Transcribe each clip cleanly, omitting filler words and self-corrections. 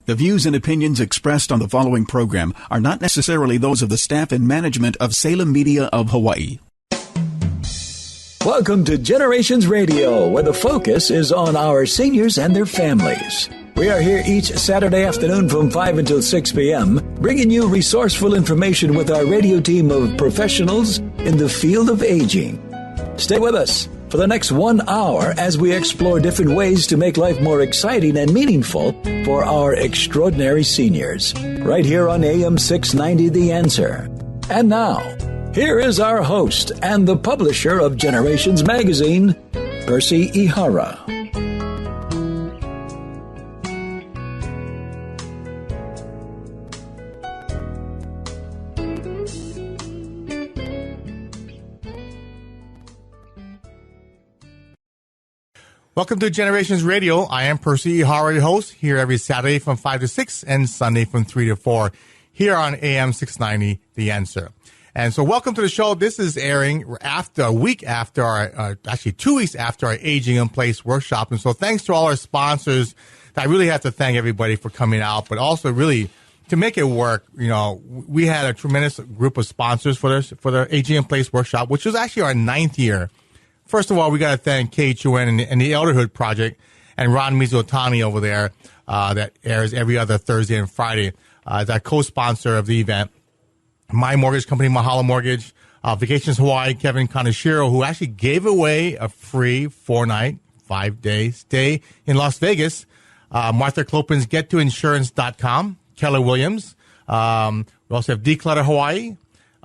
The views and opinions expressed on the following program are not necessarily those of the staff and management of Salem Media of Hawaii. Welcome to Generations Radio, where the focus is on our seniors and their families. We are here each Saturday afternoon from 5 until 6 p.m., bringing you resourceful information with our radio team of professionals in the field of aging. Stay with us for the next 1 hour as we explore different ways to make life more exciting and meaningful for our extraordinary seniors. Right here on AM 690, The Answer. And now, here is our host and the publisher of Generations Magazine, Percy Ihara. Welcome to Generations Radio. I am Percy Ihara, your host, here every Saturday from 5 to 6 and Sunday from 3 to 4 here on AM 690, The Answer. And so welcome to the show. This is airing after a week after our, actually 2 weeks after our Aging in Place workshop. And so thanks to all our sponsors. I really have to thank everybody for coming out, but also really to make it work. You know, we had a tremendous group of sponsors for their Aging in Place workshop, which was actually our 9th year. First of all, we got to thank KHON and the Elderhood Project and Ron Mizutani over there that airs every other Thursday and Friday. That co-sponsor of the event. My mortgage company, Mahalo Mortgage, Vacations Hawaii, Kevin Kaneshiro, who actually gave away a free 4-night, 5-day stay in Las Vegas. Martha Clopin's GetToInsurance.com, Keller Williams. We also have Declutter Hawaii,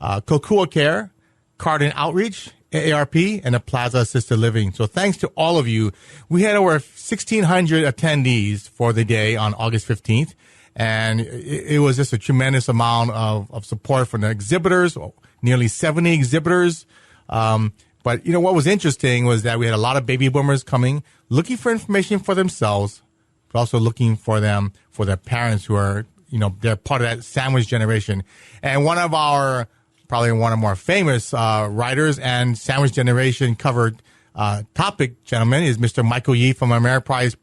Kokua Care, Cardin Outreach, AARP, and the Plaza Assisted Living. So thanks to all of you. We had over 1,600 attendees for the day on August 15th. And it was just a tremendous amount of support from the exhibitors, nearly 70 exhibitors. But, you know, what was interesting was that we had a lot of baby boomers coming, looking for information for themselves, but also looking for their parents who are, you know, they're part of that sandwich generation. And probably one of our more famous writers and sandwich generation covered topic gentleman is Mr. Michael Yee from Ameriprise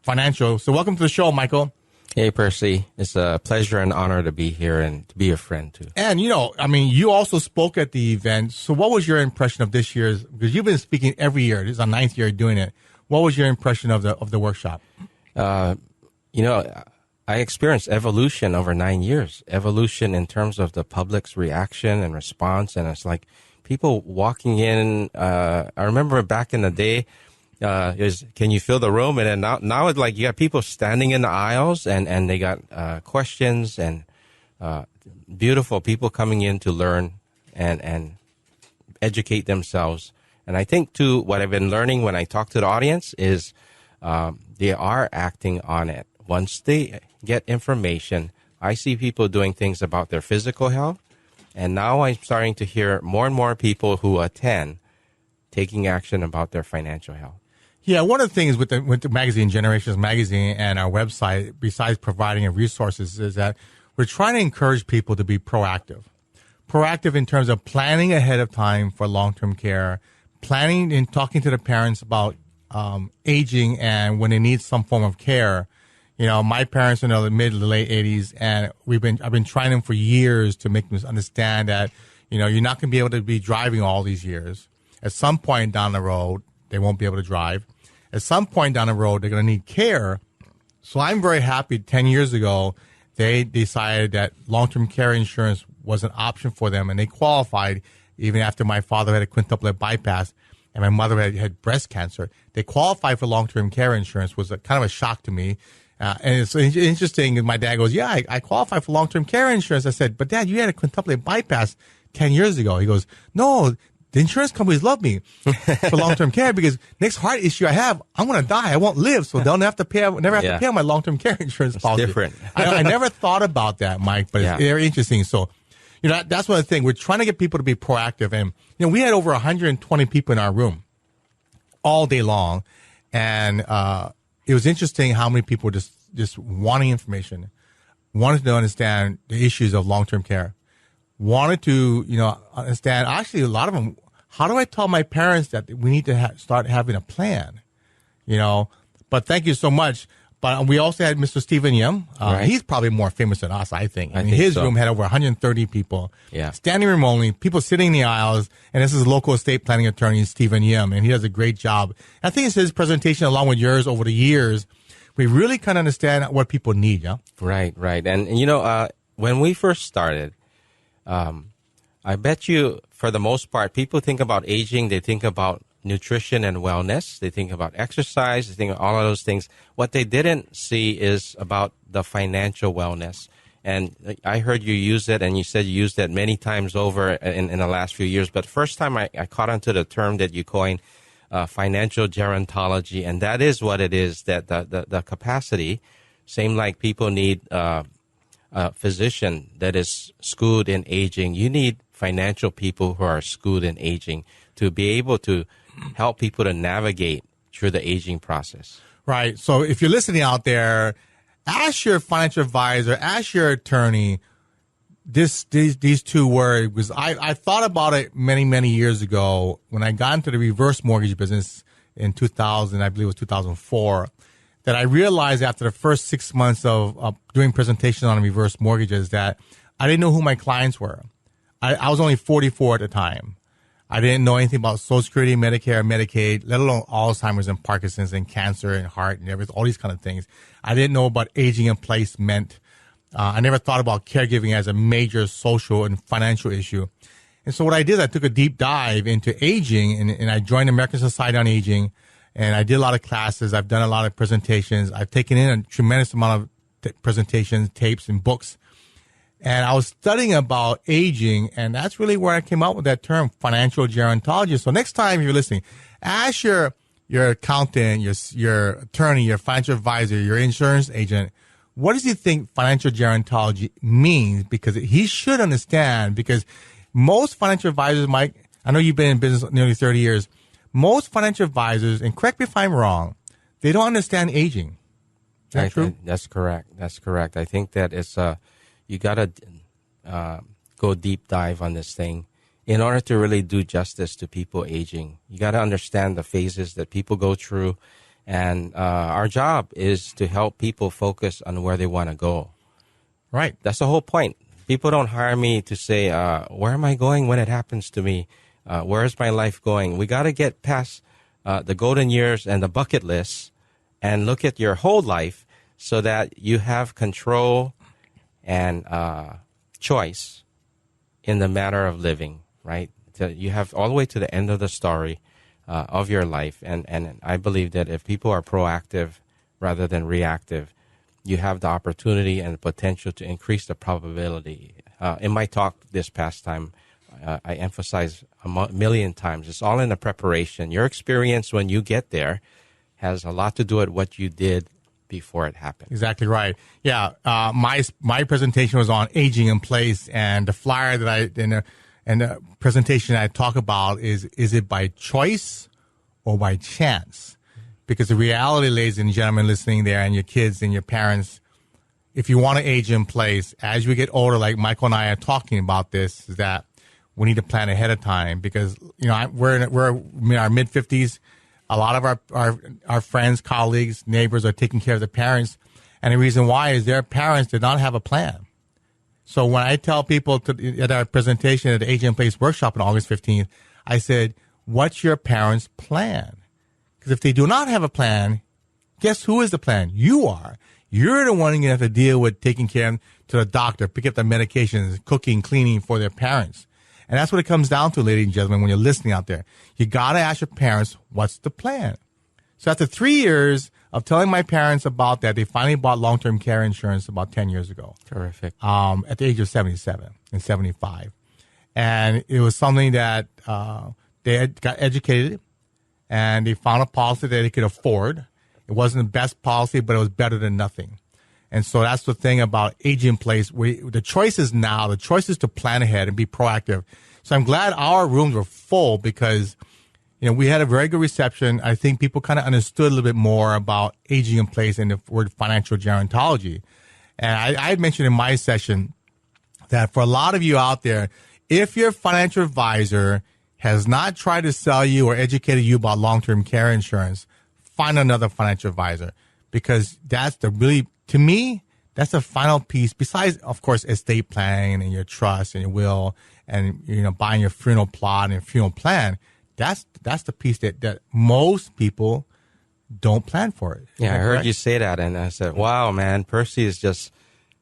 Financial. So welcome to the show, Michael. Hey, Percy. It's a pleasure and honor to be here and to be a friend, too. And, you know, I mean, you also spoke at the event. So what was your impression of this year's, because you've been speaking every year. This is our 9th year doing it. What was your impression of the workshop? You know, I experienced evolution over 9 years. Evolution in terms of the public's reaction and response. And it's like people walking in. I remember back in the day, can you fill the room? And then now it's like you got people standing in the aisles and they got questions and beautiful people coming in to learn and educate themselves. And I think, too, what I've been learning when I talk to the audience is they are acting on it. Once they get information, I see people doing things about their physical health. And now I'm starting to hear more and more people who attend taking action about their financial health. Yeah, one of the things with the magazine, Generations Magazine, and our website, besides providing resources, is that we're trying to encourage people to be proactive. Proactive in terms of planning ahead of time for long-term care, planning and talking to the parents about aging and when they need some form of care. You know, my parents are in the mid to late 80s, and I've been trying them for years to make them understand that, you know, you're not going to be able to be driving all these years. At some point down the road, they won't be able to drive. At some point down the road, they're going to need care. So I'm very happy 10 years ago, they decided that long-term care insurance was an option for them, and they qualified even after my father had a quintuplet bypass and my mother had breast cancer. They qualified for long-term care insurance. Was kind of a shock to me. And it's interesting. My dad goes, yeah, I qualify for long-term care insurance. I said, but Dad, you had a quintuplet bypass 10 years ago. He goes, no, the insurance companies love me for long-term care because next heart issue I have, I'm going to die. I won't live. So they'll never have to pay on my long-term care insurance policy. It's different. I never thought about that, Mike, but it's very interesting. So, you know, that's one of the things. We're trying to get people to be proactive. And, you know, we had over 120 people in our room all day long. And it was interesting how many people were just wanting information, wanted to understand the issues of long-term care, wanted to, you know, understand. Actually, a lot of them, how do I tell my parents that we need to start having a plan, you know? But thank you so much. But we also had Mr. Stephen Yim. Right. He's probably more famous than us, I think. I mean, think his so. room had over 130 people. Yeah. Standing room only, people sitting in the aisles. And this is local estate planning attorney Stephen Yim, and he does a great job. I think it's his presentation along with yours over the years. We really kind of understand what people need, yeah? Right. And when we first started, I bet you, for the most part, people think about aging, they think about nutrition and wellness, they think about exercise, they think of all of those things. What they didn't see is about the financial wellness. And I heard you use it, and you said you used it many times over in the last few years. But first time I caught onto the term that you coined, financial gerontology, and that is what it is, that the capacity, same like people need a physician that is schooled in aging, you need financial people who are schooled in aging to be able to help people to navigate through the aging process. Right. So if you're listening out there, ask your financial advisor, ask your attorney these two words, because I thought about it many years ago when I got into the reverse mortgage business in 2000, I believe it was 2004, that I realized after the first 6 months of doing presentations on reverse mortgages that I didn't know who my clients were. I was only 44 at the time. I didn't know anything about Social Security, Medicare, Medicaid, let alone Alzheimer's and Parkinson's and cancer and heart and everything, all these kind of things. I didn't know what aging in place meant. I never thought about caregiving as a major social and financial issue. And so what I did, I took a deep dive into aging, and I joined the American Society on Aging, and I did a lot of classes. I've done a lot of presentations. I've taken in a tremendous amount of presentations, tapes, and books. And I was studying about aging, and that's really where I came up with that term, financial gerontology. So next time you're listening, ask your accountant, your attorney, your financial advisor, your insurance agent, what does he think financial gerontology means? Because he should understand, because most financial advisors, Mike, I know you've been in business nearly 30 years, most financial advisors, and correct me if I'm wrong, they don't understand aging. Is that true? That's correct. I think that it's you got to go deep dive on this thing in order to really do justice to people aging. You got to understand the phases that people go through, and our job is to help people focus on where they want to go. Right. That's the whole point. People don't hire me to say, where am I going when it happens to me? Where is my life going? We got to get past the golden years and the bucket list and look at your whole life so that you have control and choice in the matter of living, right? So you have all the way to the end of the story of your life. And I believe that if people are proactive rather than reactive, you have the opportunity and the potential to increase the probability. In my talk this past time, I emphasize a million times, it's all in the preparation. Your experience when you get there has a lot to do with what you did before it happened. Exactly right. Yeah. My presentation was on aging in place, and the flyer that and the presentation I talk about is it by choice or by chance? Because the reality, ladies and gentlemen listening there, and your kids and your parents, if you want to age in place, as we get older, like Michael and I are talking about this, is that we need to plan ahead of time, because, you know, we're in our mid-50s. A lot of our friends, colleagues, neighbors are taking care of their parents. And the reason why is their parents did not have a plan. So when I tell people at our presentation at the Age in Place workshop on August 15th, I said, what's your parents' plan? Because if they do not have a plan, guess who is the plan? You are. You're the one going to have to deal with taking care of them to the doctor, pick up the medications, cooking, cleaning for their parents. And that's what it comes down to, ladies and gentlemen, when you're listening out there. You got to ask your parents, what's the plan? So after 3 years of telling my parents about that, they finally bought long-term care insurance about 10 years ago. Terrific. At the age of 77 and 75. And it was something that they had got educated, and they found a policy that they could afford. It wasn't the best policy, but it was better than nothing. And so that's the thing about age in place. The choice is now. The choice is to plan ahead and be proactive. So I'm glad our rooms were full, because, you know, we had a very good reception. I think people kind of understood a little bit more about aging in place and the word financial gerontology. And I mentioned in my session that for a lot of you out there, if your financial advisor has not tried to sell you or educated you about long-term care insurance, find another financial advisor. because that's to me, that's the final piece. Besides, of course, estate planning and your trust and your will and, buying your funeral plot and your funeral plan. That's the piece that most people don't plan for it. Yeah, I heard you say that, and I said, wow, man, Percy is just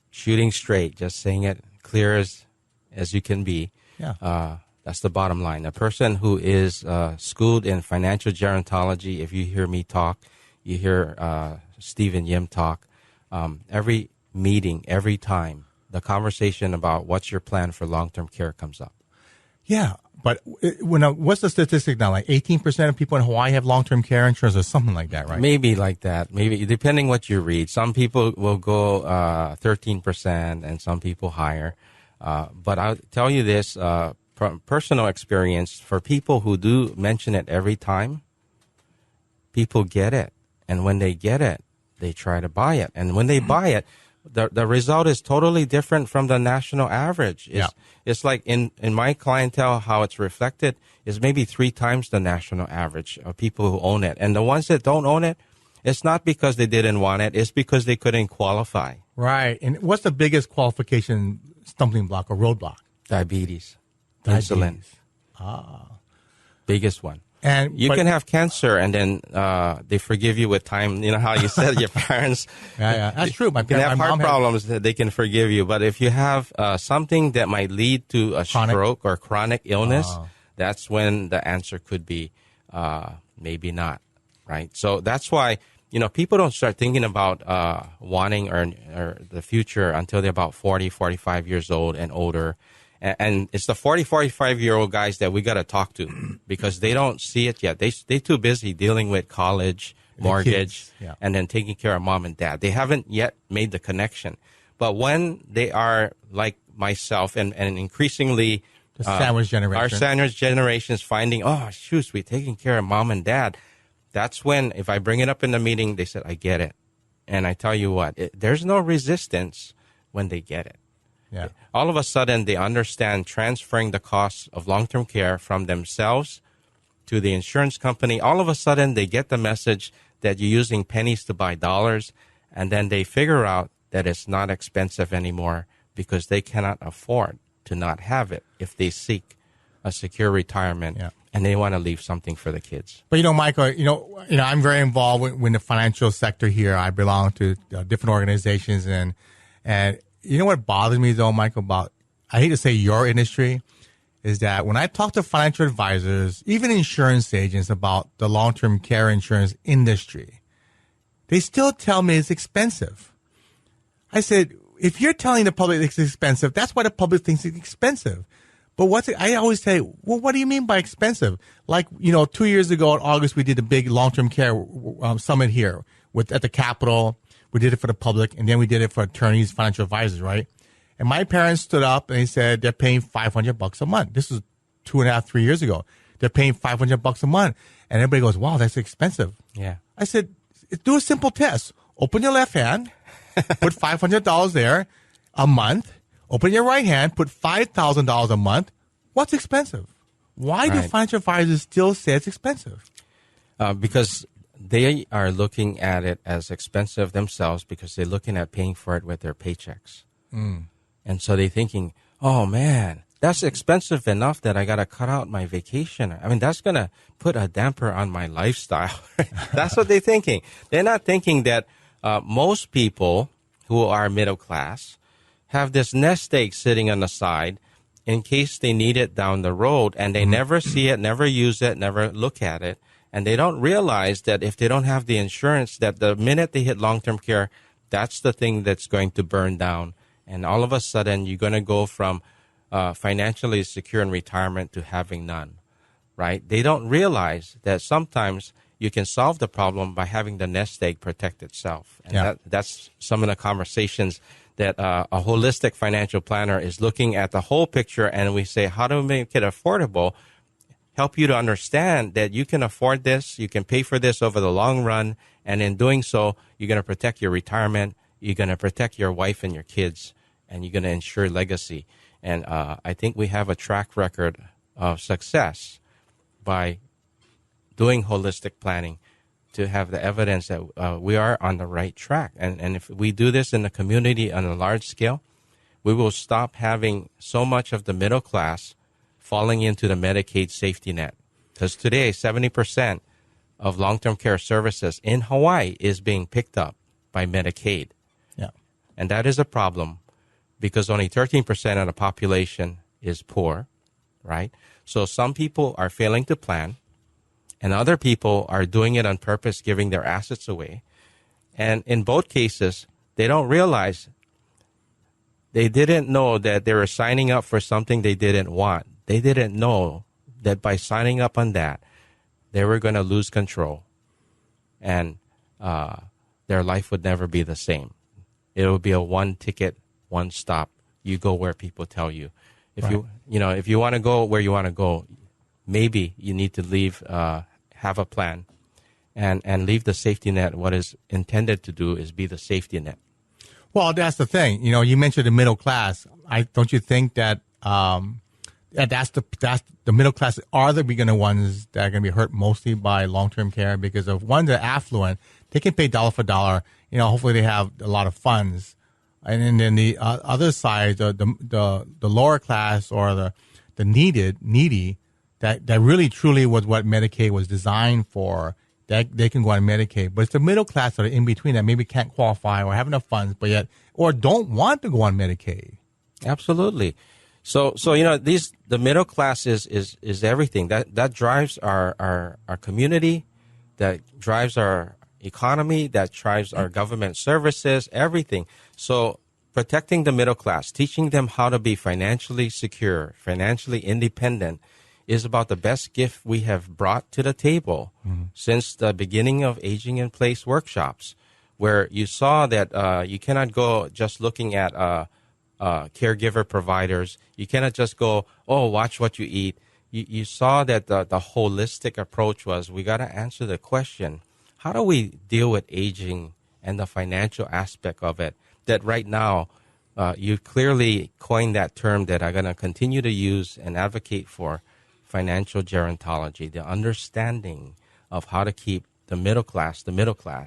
shooting straight, just saying it clear as you can be. Yeah. That's the bottom line. A person who is schooled in financial gerontology, if you hear me talk, you hear Stephen Yim talk, every meeting, every time, the conversation about what's your plan for long-term care comes up. Yeah, but what's the statistic now? Like 18% of people in Hawaii have long-term care insurance or something like that, right? Maybe like that. Maybe depending what you read. Some people will go 13% and some people higher. But I'll tell you this, from personal experience, for people who do mention it every time, people get it. And when they get it, they try to buy it. And when they buy it, the result is totally different from the national average. It's like in my clientele, how it's reflected is maybe 3 times the national average of people who own it. And the ones that don't own it, it's not because they didn't want it. It's because they couldn't qualify. Right. And what's the biggest qualification stumbling block or roadblock? Diabetes. Insulin. Biggest one. And you can have cancer and then they forgive you with time. You know how you said your parents. Yeah, that's true. You can have heart problems that they can forgive you. But if you have something that might lead to a stroke or chronic illness, that's when the answer could be maybe not, right? So that's why, people don't start thinking about wanting or the future until they're about 40, 45 years old and older. And it's the 40, 45-year-old guys that we got to talk to because they don't see it yet. They're too busy dealing with college, mortgage, and then taking care of mom and dad. They haven't yet made the connection. But when they are like myself and increasingly the sandwich generation, our sandwich generation is finding, oh, shoot, we're taking care of mom and dad. That's when, if I bring it up in the meeting, they said, I get it. And I tell you what, there's no resistance when they get it. Yeah. All of a sudden, they understand transferring the costs of long-term care from themselves to the insurance company. All of a sudden, they get the message that you're using pennies to buy dollars, and then they figure out that it's not expensive anymore because they cannot afford to not have it if they seek a secure retirement and they want to leave something for the kids. But, Michael, I'm very involved with the financial sector here. I belong to different organizations and you know what bothers me, though, Michael, I hate to say your industry, is that when I talk to financial advisors, even insurance agents about the long-term care insurance industry, they still tell me it's expensive. I said, if you're telling the public it's expensive, that's why the public thinks it's expensive. But I always say, well, what do you mean by expensive? Like, 2 years ago in August, we did a big long-term care summit here at the Capitol. We did it for the public, and then we did it for attorneys, financial advisors, right? And my parents stood up and they said they're paying $500 a month. This was 2.5, 3 years ago. They're paying $500 a month, and everybody goes, "Wow, that's expensive." Yeah. I said, do a simple test. Open your left hand, put $500 there a month. Open your right hand, put $5,000 a month. What's expensive? Why do financial advisors still say it's expensive? Because they are looking at it as expensive themselves because they're looking at paying for it with their paychecks. And so they're thinking, oh, man, that's expensive enough that I got to cut out my vacation. I mean, that's going to put a damper on my lifestyle. That's what they're thinking. They're not thinking that most people who are middle class have this nest egg sitting on the side in case they need it down the road, and they never see it, never use it, never look at it. And they don't realize that if they don't have the insurance, that the minute they hit long-term care, that's the thing that's going to burn down. And all of a sudden, you're going to go from financially secure in retirement to having none, right? They don't realize that sometimes you can solve the problem by having the nest egg protect itself. And that's some of the conversations that a holistic financial planner is looking at the whole picture, and we say, how do we make it affordable? Help you to understand that you can afford this, you can pay for this over the long run, and in doing so, you're going to protect your retirement, you're going to protect your wife and your kids, and you're going to ensure legacy. And I think we have a track record of success by doing holistic planning to have the evidence that we are on the right track. And if we do this in the community on a large scale, we will stop having so much of the middle class falling into the Medicaid safety net. Because today, 70% of long-term care services in Hawaii is being picked up by Medicaid. Yeah. And that is a problem because only 13% of the population is poor, right? So some people are failing to plan, and other people are doing it on purpose, giving their assets away. And in both cases, they don't realize, they didn't know that they were signing up for something they didn't want. They didn't know that by signing up on that, they were going to lose control, and their life would never be the same. It would be a one ticket, one stop. You go where people tell you. If if you want to go where you want to go, maybe you need to leave, have a plan, and leave the safety net. What is intended to do is be the safety net. Well, that's the thing. You mentioned the middle class. Don't you think that that's the middle class are the beginner ones that are going to be hurt mostly by long-term care, because of one, they're affluent, they can pay dollar for dollar. Hopefully they have a lot of funds, and then the other side, the lower class or the needy that really truly was what Medicaid was designed for. That they can go on Medicaid, but it's the middle class that are in between that maybe can't qualify or have enough funds, but yet or don't want to go on Medicaid. Absolutely. So the middle class is everything that drives our community, that drives our economy, that drives our government services, everything. So protecting the middle class, teaching them how to be financially secure, financially independent, is about the best gift we have brought to the table since the beginning of Aging in Place workshops, where you saw that you cannot go just looking at caregiver providers. You cannot just go, watch what you eat. You saw that the holistic approach was, we got to answer the question, how do we deal with aging and the financial aspect of it? That right now, you clearly coined that term that I'm going to continue to use and advocate for, financial gerontology, the understanding of how to keep the middle class.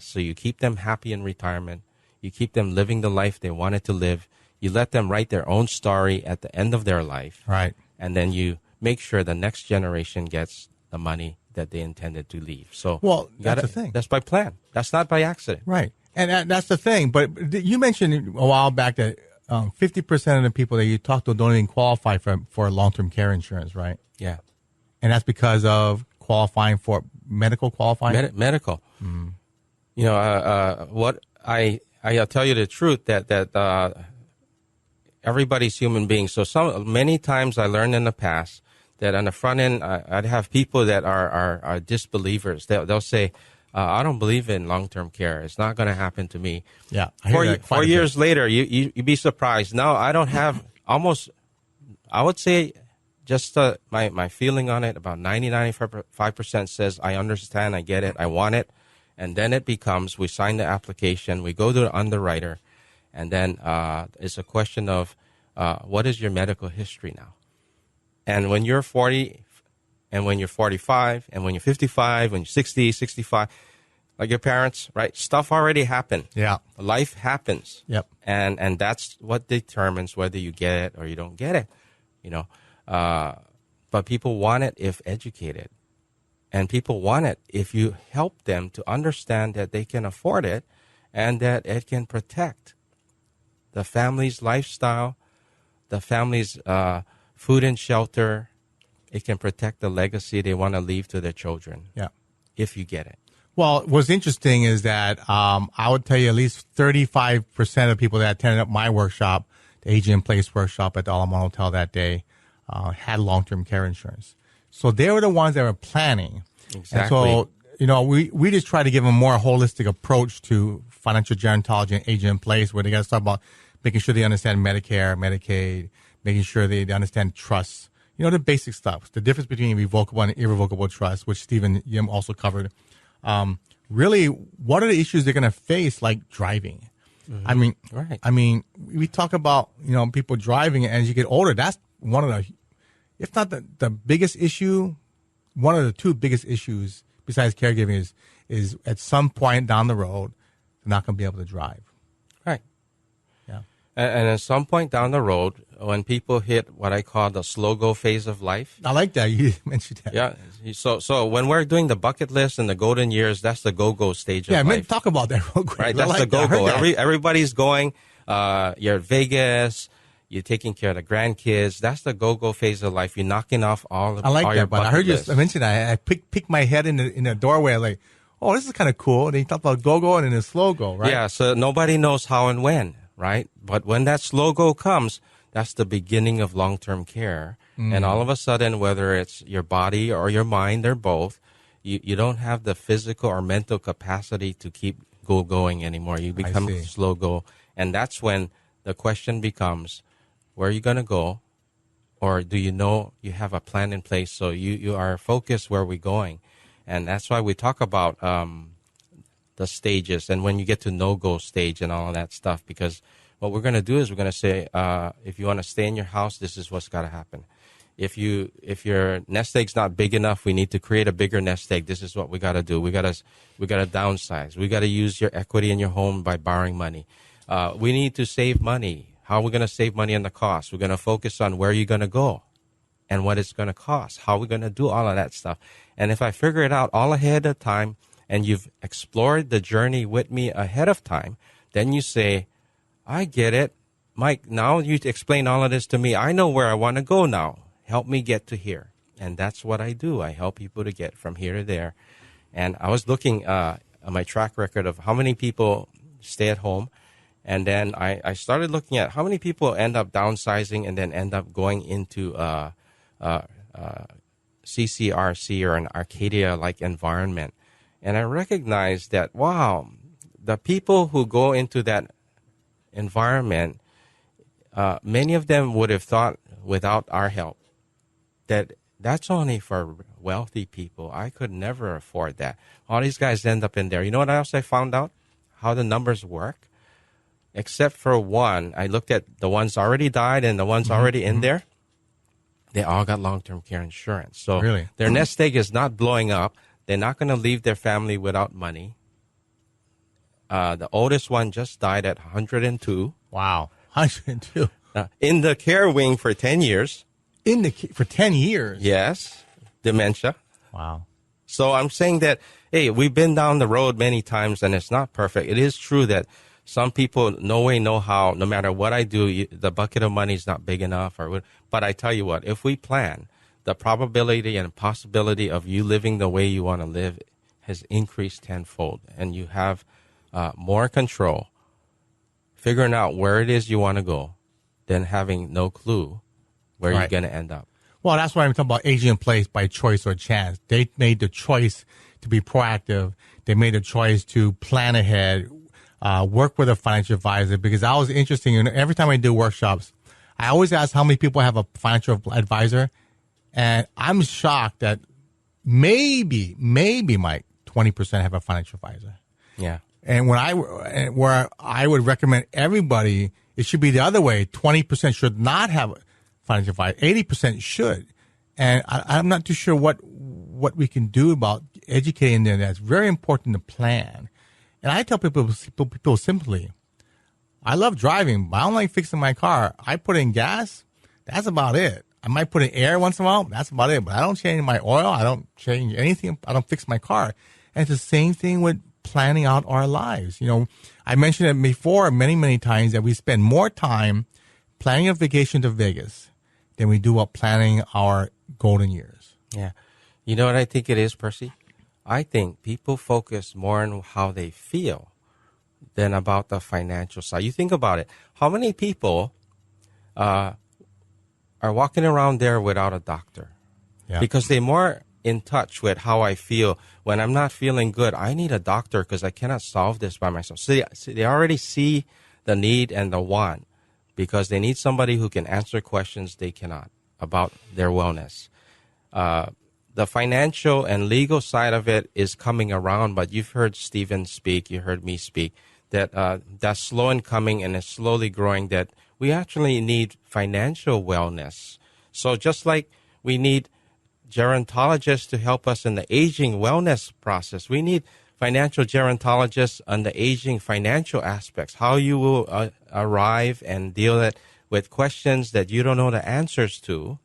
So you keep them happy in retirement. You keep them living the life they wanted to live. You let them write their own story at the end of their life. Right. And then you make sure the next generation gets the money that they intended to leave. So that's the thing. That's by plan. That's not by accident. Right. And that's the thing. But you mentioned a while back that 50% of the people that you talk to don't even qualify for long-term care insurance, right? Yeah. And that's because of qualifying for medical qualifying? Medical. What I'll tell you the truth that everybody's human beings. So many times I learned in the past that on the front end, I'd have people that are disbelievers. They'll say, I don't believe in long-term care. It's not going to happen to me. Yeah. 4 years later, you'd be surprised. No, I don't have I would say just my feeling on it, about 95% says, I understand, I get it, I want it. And then it becomes, we sign the application, we go to the underwriter, and then it's a question of what is your medical history now? And when you're 40, and when you're 45, and when you're 55, when you're 60, 65, like your parents, right? Stuff already happened. Yeah. Life happens. Yep. And that's what determines whether you get it or you don't get it, But people want it if educated. And people want it if you help them to understand that they can afford it and that it can protect the family's lifestyle, the family's food and shelter. It can protect the legacy they want to leave to their children. Yeah. If you get it. Well, what's interesting is that I would tell you at least 35% of people that attended my workshop, the Aging in Place workshop at the Alamo Hotel that day, had long-term care insurance. So they were the ones that were planning. Exactly. And so, we just try to give them a more holistic approach to financial gerontology and Aging in Place, where they got to talk about making sure they understand Medicare, Medicaid, making sure they understand trusts. The basic stuff, the difference between revocable and irrevocable trust, which Stephen Yim also covered. Really, what are the issues they're going to face, like driving? Mm-hmm. I mean, we talk about, people driving, and as you get older, that's one of the, if not the biggest issue, one of the two biggest issues besides caregiving is at some point down the road, they're not going to be able to drive. Right. Yeah. And at some point down the road, when people hit what I call the slow-go phase of life. I like that. You mentioned that. Yeah. So when we're doing the bucket list and the golden years, that's the go-go stage of life. Yeah, talk about that real quick. Right, that's the go-go. Everybody's going. You're at Vegas. You're taking care of the grandkids. That's the go-go phase of life. You're knocking off all I like all that, your but I bucket heard you list. mention that. I picked my head in the doorway, like, oh, this is kind of cool. And then you talk about go-go and then the slow-go, right? Yeah, so nobody knows how and when, right? But when that slow-go comes, that's the beginning of long-term care. And all of a sudden, whether it's your body or your mind or both, you don't have the physical or mental capacity to keep going anymore. You become slow-go. And that's when the question becomes, where are you going to go? Or do you know you have a plan in place so you are focused where we're going? And that's why we talk about the stages and when you get to no-go stage and all of that stuff. Because what we're going to do is we're going to say, if you want to stay in your house, this is what's got to happen. If your nest egg's not big enough, we need to create a bigger nest egg. This is what we got to do. We got to downsize. We got to use your equity in your home by borrowing money. We need to save money. How are we going to save money on the cost? We're going to focus on where you're going to go and what it's going to cost. How we're going to do all of that stuff. And if I figure it out all ahead of time and you've explored the journey with me ahead of time, then you say, I get it. Mike, now you explain all of this to me. I know where I want to go now. Help me get to here. And that's what I do. I help people to get from here to there. And I was looking at my track record of how many people stay at home. And then I started looking at how many people end up downsizing and then end up going into CCRC or an Arcadia-like environment. And I recognized that, wow, the people who go into that environment, many of them would have thought without our help that that's only for wealthy people. I could never afford that. All these guys end up in there. You know what else I found out? How the numbers work? Except for one, I looked at the ones already died and the ones already in there. They all got long-term care insurance. So their nest egg is not blowing up. They're not going to leave their family without money. The oldest one just died at 102. Wow, 102. In the care wing for 10 years. For 10 years? Yes, dementia. Wow. So I'm saying that, hey, we've been down the road many times and it's not perfect. It is true that some people, no way, no how, no matter what I do, the bucket of money is not big enough. But I tell you what, if we plan, the probability and possibility of you living the way you want to live has increased tenfold. And you have more control figuring out where it is you want to go than having no clue where you're going to end up. Well, that's why I'm talking about aging in place by choice or chance. They made the choice to be proactive. They made a choice to plan ahead, work with a financial advisor, because I was interested in every time I do workshops, I always ask how many people have a financial advisor. And I'm shocked that maybe Mike, 20% have a financial advisor. Yeah. And where I would recommend everybody, it should be the other way. 20% should not have a financial advisor. 80% should. And I'm not too sure what we can do about educating them. That's very important to plan. And I tell people simply, I love driving, but I don't like fixing my car. I put in gas. That's about it. I might put in air once in a while. That's about it. But I don't change my oil. I don't change anything. I don't fix my car. And it's the same thing with planning out our lives. You know, I mentioned it before many, many times that we spend more time planning a vacation to Vegas than we do about planning our golden years. Yeah. You know what I think it is, Percy? I think people focus more on how they feel than about the financial side. You think about it. How many people are walking around there without a doctor? Yeah. Because they're more in touch with how I feel. When I'm not feeling good, I need a doctor because I cannot solve this by myself. So they already see the need and the want because they need somebody who can answer questions they cannot about their wellness. The financial and legal side of it is coming around, but you've heard Stephen speak, you heard me speak, that that's slow in coming and is slowly growing, that we actually need financial wellness. So just like we need gerontologists to help us in the aging wellness process, we need financial gerontologist on the aging financial aspects, how you will arrive and deal with questions that you don't know the answers to,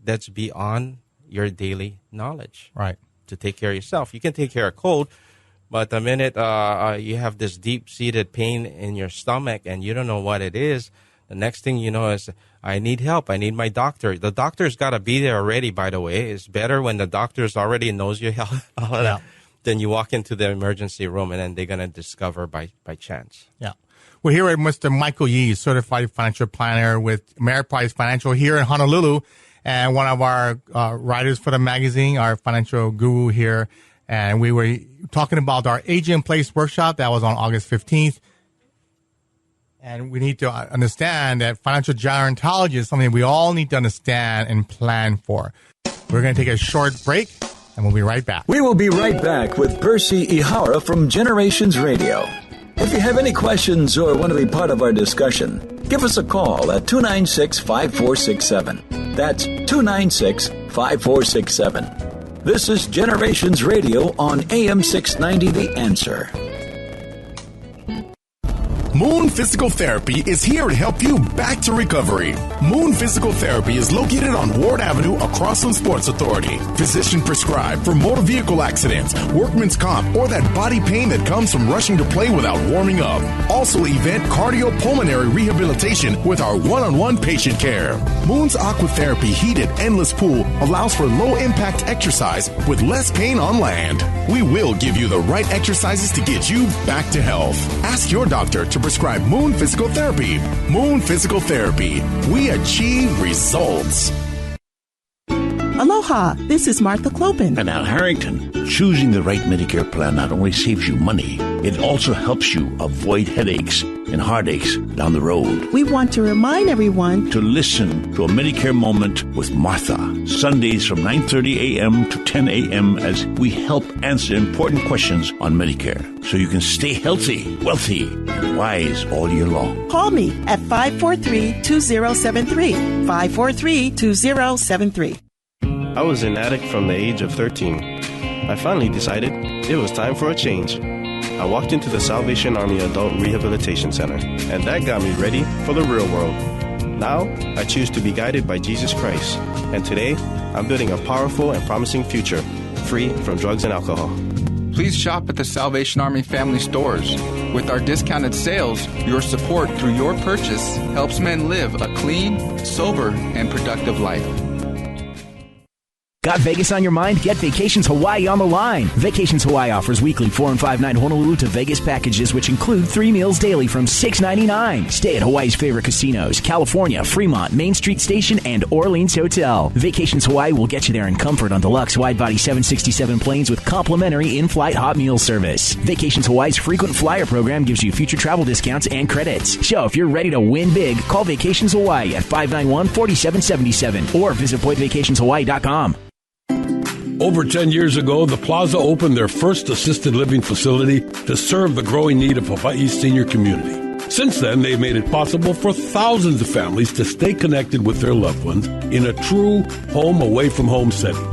that's beyond your daily knowledge. Right. To take care of yourself. You can take care of cold, but the minute you have this deep-seated pain in your stomach and you don't know what it is, the next thing you know is, I need help. I need my doctor. The doctor's got to be there already, by the way. It's better when the doctor's already knows your health. Then you walk into the emergency room and then they're going to discover by chance. Yeah. We're here with Mr. Michael Yee, certified financial planner with Ameriprise Financial here in Honolulu, and one of our writers for the magazine, our financial guru here. And we were talking about our Aging in Place workshop that was on August 15th. And we need to understand that financial gerontology is something we all need to understand and plan for. We're going to take a short break, and we'll be right back. We will be right back with Percy Ihara from Generations Radio. If you have any questions or want to be part of our discussion, give us a call at 296-5467. That's 296-5467. This is Generations Radio on AM 690 The Answer. Moon Physical Therapy is here to help you back to recovery. Moon Physical Therapy is located on Ward Avenue across from Sports Authority. Physician prescribed for motor vehicle accidents, workman's comp, or that body pain that comes from rushing to play without warming up. Also event cardiopulmonary rehabilitation with our one-on-one patient care. Moon's Aquatherapy heated endless pool allows for low-impact exercise with less pain on land. We will give you the right exercises to get you back to health. Ask your doctor to prescribe Moon Physical Therapy. Moon Physical Therapy. We achieve results. Aloha, this is Martha Clopin. And Al Harrington. Choosing the right Medicare plan not only saves you money, it also helps you avoid headaches and heartaches down the road. We want to remind everyone to listen to a Medicare Moment with Martha, Sundays from 9:30 a.m. to 10 a.m. as we help answer important questions on Medicare so you can stay healthy, wealthy, and wise all year long. Call me at 543-2073, 543-2073. I was an addict from the age of 13. I finally decided it was time for a change. I walked into the Salvation Army Adult Rehabilitation Center, and that got me ready for the real world. Now, I choose to be guided by Jesus Christ, and today, I'm building a powerful and promising future, free from drugs and alcohol. Please shop at the Salvation Army family stores. With our discounted sales, your support through your purchase helps men live a clean, sober, and productive life. Got Vegas on your mind? Get Vacations Hawaii on the line. Vacations Hawaii offers weekly 4 and 5 night Honolulu to Vegas packages, which include 3 meals daily from $6.99. Stay at Hawaii's favorite casinos: California, Fremont, Main Street Station, and Orleans Hotel. Vacations Hawaii will get you there in comfort on deluxe wide-body 767 planes with complimentary in-flight hot meal service. Vacations Hawaii's frequent flyer program gives you future travel discounts and credits. So if you're ready to win big, call Vacations Hawaii at 591-4777 or visit PointVacationsHawaii.com. Over 10 years ago, the Plaza opened their first assisted living facility to serve the growing need of Hawaii's senior community. Since then, they've made it possible for thousands of families to stay connected with their loved ones in a true home-away-from-home setting.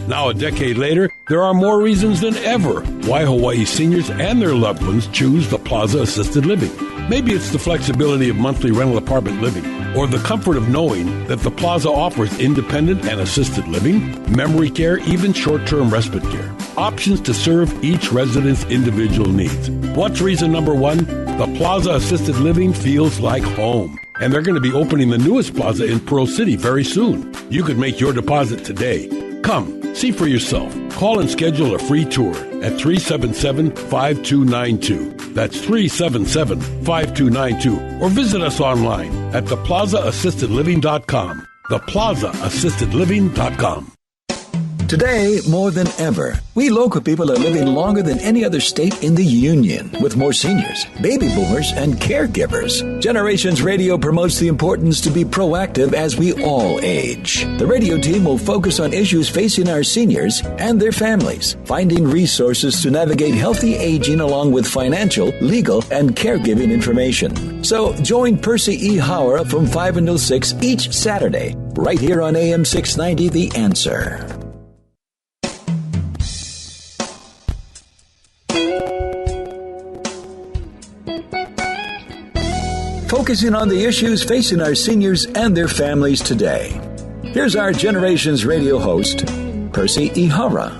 Now, a decade later, there are more reasons than ever why Hawaii seniors and their loved ones choose the Plaza Assisted Living. Maybe it's the flexibility of monthly rental apartment living, or the comfort of knowing that the Plaza offers independent and assisted living, memory care, even short-term respite care. Options to serve each resident's individual needs. What's reason number one? The Plaza Assisted Living feels like home. And they're going to be opening the newest plaza in Pearl City very soon. You could make your deposit today. Come, see for yourself. Call and schedule a free tour at 377-5292. That's 377-5292. Or visit us online at theplazaassistedliving.com. Theplazaassistedliving.com. Today, more than ever, we local people are living longer than any other state in the Union, with more seniors, baby boomers, and caregivers. Generations Radio promotes the importance to be proactive as we all age. The radio team will focus on issues facing our seniors and their families, finding resources to navigate healthy aging along with financial, legal, and caregiving information. So join Percy Ihara from 5 until 6 each Saturday, right here on AM 690 The Answer. focusing on the issues facing our seniors and their families today. Here's our Generations Radio host, Percy Ihara.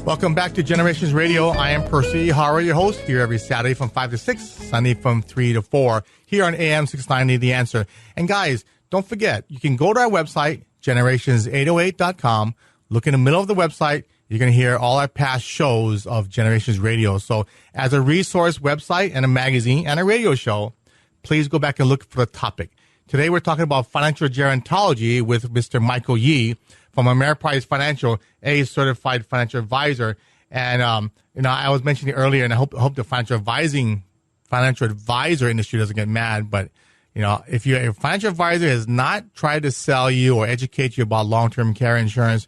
Welcome back to Generations Radio. I am Percy Ihara, your host, here every Saturday from 5 to 6, Sunday from 3 to 4, here on AM 690, The Answer. And guys, don't forget, you can go to our website, generations808.com. Look in the middle of the website. You're going to hear all our past shows of Generations Radio. So as a resource website and a magazine and a radio show, please go back and look for the topic. Today we're talking about financial gerontology with Mr. Michael Yee from Ameriprise Financial, a certified financial advisor. And, I was mentioning earlier, and I hope the financial advisor industry doesn't get mad, but, if your financial advisor has not tried to sell you or educate you about long-term care insurance,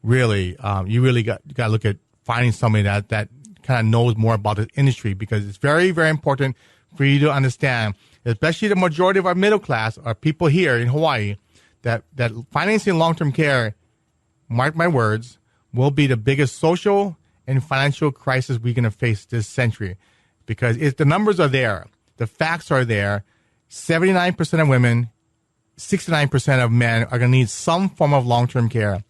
really, you really got to look at finding somebody that kind of knows more about the industry, because it's very, very important for you to understand, especially the majority of our middle class are people here in Hawaii, that financing long-term care, mark my words, will be the biggest social and financial crisis we're going to face this century, because the numbers are there. The facts are there. 79% of women, 69% of men are going to need some form of long-term care.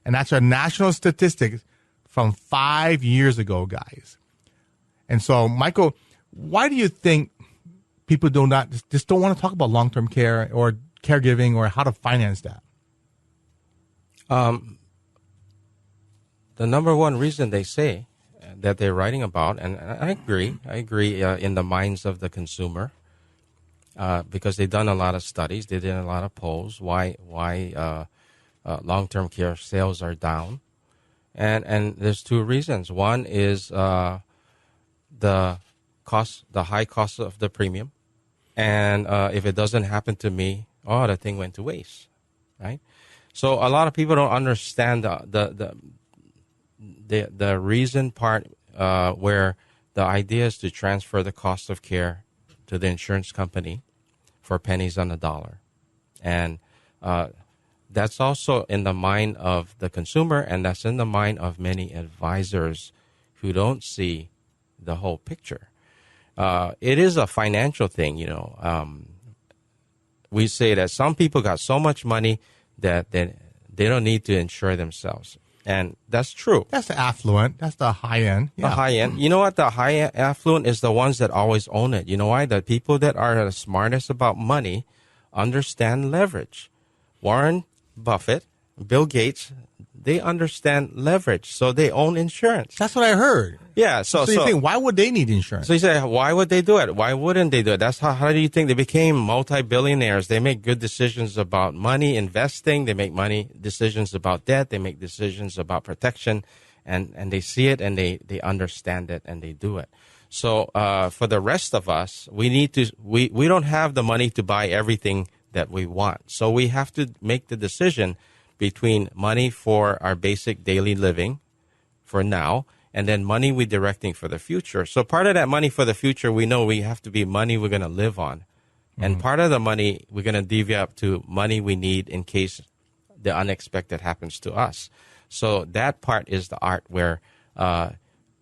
And that's our national statistics from 5 years ago, guys. And so, Michael, why do you think people don't want to talk about long-term care or caregiving or how to finance that? The number one reason they say that they're writing about, and I agree in the minds of the consumer, because they've done a lot of studies, they did a lot of polls, why long-term care sales are down. And there's two reasons. One is the high cost of the premium. And if it doesn't happen to me, the thing went to waste, right? So a lot of people don't understand the reason part where the idea is to transfer the cost of care to the insurance company for pennies on the dollar. And that's also in the mind of the consumer, and that's in the mind of many advisors who don't see the whole picture. It is a financial thing, we say that some people got so much money that they don't need to insure themselves. And that's true. That's the affluent. That's the high end. Yeah. The high end. You know what? The high end affluent is the ones that always own it. You know why? The people that are the smartest about money understand leverage. Warren Buffett, Bill Gates, they understand leverage, so they own insurance. That's what I heard. Yeah. So you think, why would they need insurance? So you say, why would they do it? Why wouldn't they do it? That's how do you think they became multi-billionaires? They make good decisions about money, investing. They make decisions about debt. They make decisions about protection, and they see it and they understand it and they do it. So for the rest of us, we don't have the money to buy everything that we want. So we have to make the decision between money for our basic daily living for now, and then money we're directing for the future. So part of that money for the future, we know we have to be money we're going to live on. And part of the money we're going to divvy up to money we need in case the unexpected happens to us. So that part is the art where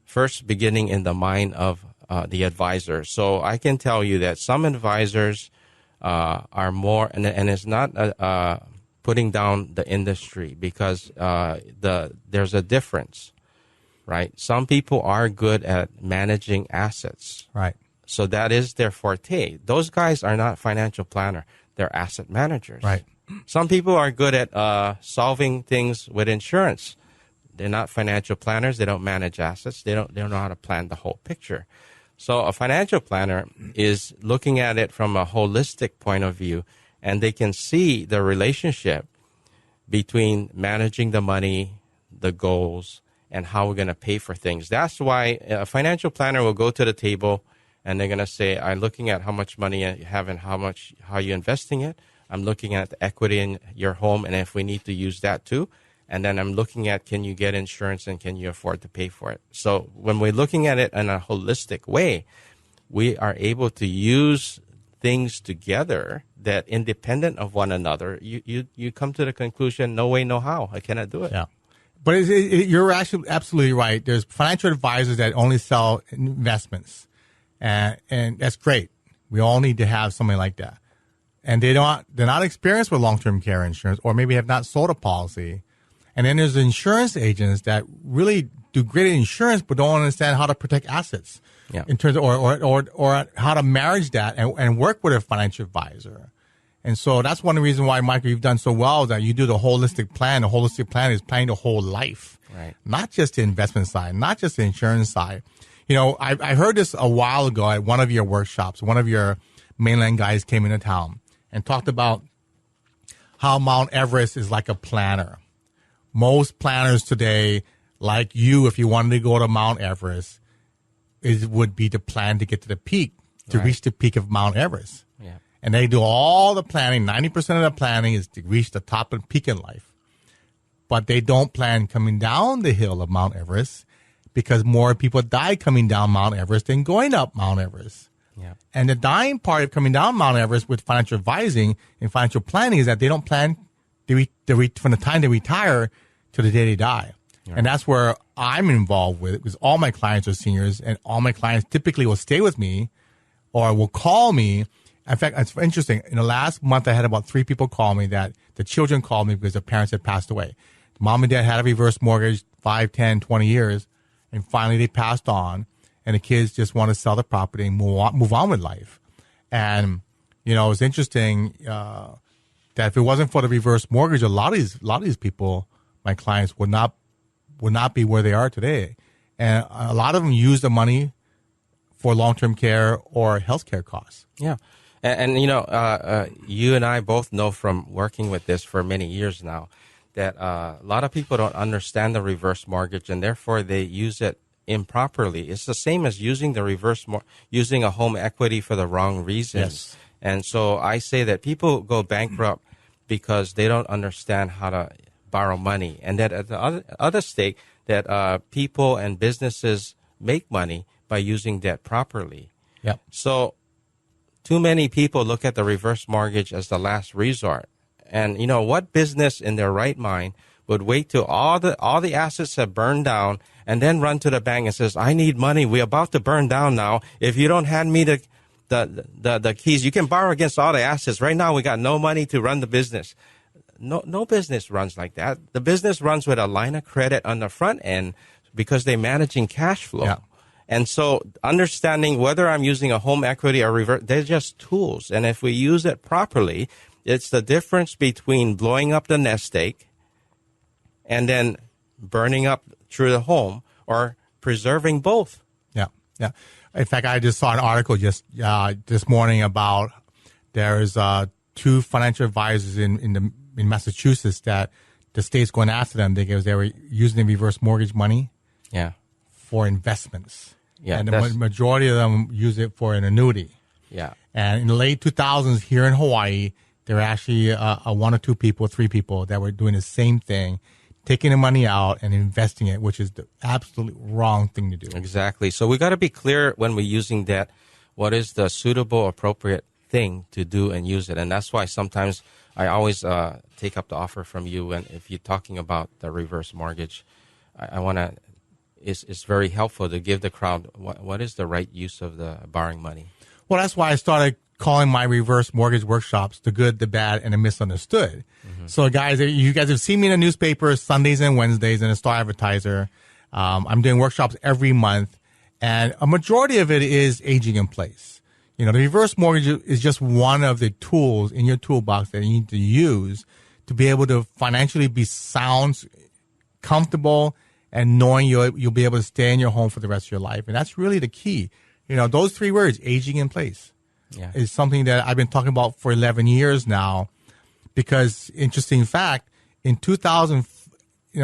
first beginning in the mind of the advisor. So I can tell you that some advisors are more, and it's not putting down the industry, because there's a difference, right? Some people are good at managing assets. Right. So that is their forte. Those guys are not financial planner. They're asset managers. Right. Some people are good at solving things with insurance. They're not financial planners. They don't manage assets. They don't know how to plan the whole picture. So a financial planner is looking at it from a holistic point of view, and they can see the relationship between managing the money, the goals, and how we're going to pay for things. That's why a financial planner will go to the table and they're going to say, I'm looking at how much money you have and how you're investing it. I'm looking at the equity in your home, and if we need to use that too. And then I'm looking at, can you get insurance and can you afford to pay for it? So when we're looking at it in a holistic way, we are able to use things together that independent of one another, you come to the conclusion, no way, no how. I cannot do it. Yeah. But you're actually absolutely right. There's financial advisors that only sell investments, and that's great. We all need to have something like that. And they're not experienced with long-term care insurance, or maybe have not sold a policy. And then there's insurance agents that really do great insurance, but don't understand how to protect assets in terms of, or how to manage that and work with a financial advisor. And so that's one of the reasons why, Michael, you've done so well, that you do the holistic plan. The holistic plan is planning the whole life, right? Not just the investment side, not just the insurance side. You know, I heard this a while ago at one of your workshops. One of your mainland guys came into town and talked about how Mount Everest is like a planner. Most planners today, like you, if you wanted to go to Mount Everest, would be the plan to get to the peak, to reach the peak of Mount Everest. Yeah. And they do all the planning. 90% of the planning is to reach the top and peak in life. But they don't plan coming down the hill of Mount Everest, because more people die coming down Mount Everest than going up Mount Everest. Yeah. And the dying part of coming down Mount Everest with financial advising and financial planning is that they don't plan from the time they retire to the day they die. Right. And that's where I'm involved with it, because all my clients are seniors, and all my clients typically will stay with me or will call me. In fact, it's interesting. In the last month, I had about 3 people call me that the children called me because their parents had passed away. Mom and dad had a reverse mortgage 5, 10, 20 years, and finally they passed on, and the kids just want to sell the property and move on with life. And, you know, it's interesting that if it wasn't for the reverse mortgage, a lot of these people, my clients, would not be where they are today. And a lot of them use the money for long-term care or healthcare costs. Yeah. And you know, you and I both know from working with this for many years now that a lot of people don't understand the reverse mortgage, and therefore they use it improperly. It's the same as using the using a home equity for the wrong reasons. Yes. And so I say that people go bankrupt because they don't understand how to borrow money, and that at the other stake, that people and businesses make money by using debt properly. Yep. So too many people look at the reverse mortgage as the last resort. And, you know, what business in their right mind would wait till all the assets have burned down and then run to the bank and says, I need money. We're about to burn down now. If you don't hand me the keys, you can borrow against all the assets. Right now, we got no money to run the business. No business runs like that. The business runs with a line of credit on the front end because they're managing cash flow. Yeah. And so understanding whether I'm using a home equity or reverse, they're just tools. And if we use it properly, it's the difference between blowing up the nest egg and then burning up through the home, or preserving both. Yeah, yeah. In fact, I just saw an article just this morning about there's 2 financial advisors in Massachusetts that the state's going after them because they were using the reverse mortgage money for investments. Yeah, and the majority of them use it for an annuity. Yeah. And in the late 2000s here in Hawaii, there were actually 1 or 2 people, 3 people that were doing the same thing, taking the money out and investing it, which is the absolutely wrong thing to do. Exactly. So we got to be clear when we're using debt, what is the suitable, appropriate thing to do and use it. And that's why sometimes I always take up the offer from you. And if you're talking about the reverse mortgage, I want to, it's very helpful to give the crowd what is the right use of the borrowing money. Well, that's why I started calling my reverse mortgage workshops the good, the bad, and the misunderstood. Mm-hmm. So, guys, you guys have seen me in the newspaper Sundays and Wednesdays in a Star Advertiser. I'm doing workshops every month, and a majority of it is aging in place. You know, the reverse mortgage is just one of the tools in your toolbox that you need to use to be able to financially be sound, comfortable, and knowing you'll be able to stay in your home for the rest of your life. And that's really the key. You know, those 3 words, aging in place, is something that I've been talking about for 11 years now. Because, interesting fact, in 2000,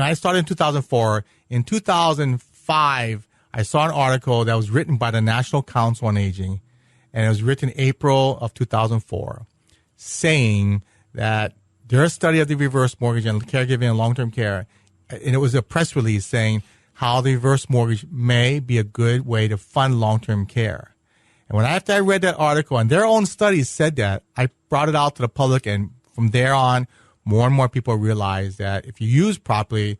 I started in 2004. In 2005, I saw an article that was written by the National Council on Aging, and it was written April of 2004, saying that their study of the reverse mortgage and caregiving and long-term care, and it was a press release saying how the reverse mortgage may be a good way to fund long-term care. And after I read that article, and their own studies said that, I brought it out to the public, and from there on, more and more people realize that if you use properly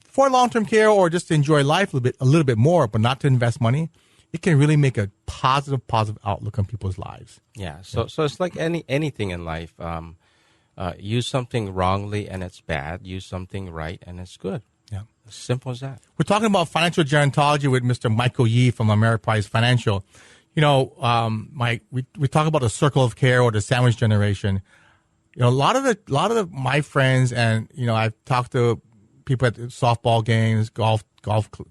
for long-term care or just to enjoy life a little bit more, but not to invest money, it can really make a positive outlook on people's lives. Yeah. So it's like anything in life. Use something wrongly and it's bad. Use something right and it's good. Yeah. As simple as that. We're talking about financial gerontology with Mr. Michael Yee from Ameriprise Financial. Mike, we talk about the circle of care or the sandwich generation. A lot of my friends, and I've talked to people at softball games, golf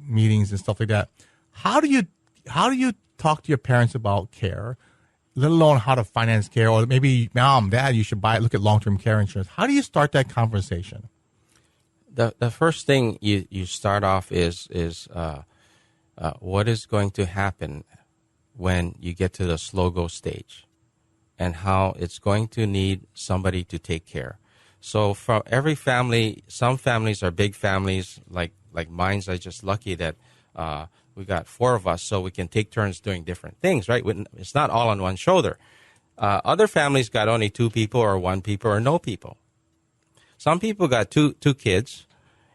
meetings, and stuff like that. How do you talk to your parents about care, let alone how to finance care, or maybe mom, dad, you should look at long-term care insurance? How do you start that conversation? The first thing you start off is what is going to happen when you get to the slow go stage, and how it's going to need somebody to take care. So for every family, some families are big families, like mine's. I'm just lucky that we got 4 of us, so we can take turns doing different things, right? It's not all on one shoulder. Other families got only 2 people or 1 people or no people. Some people got two kids,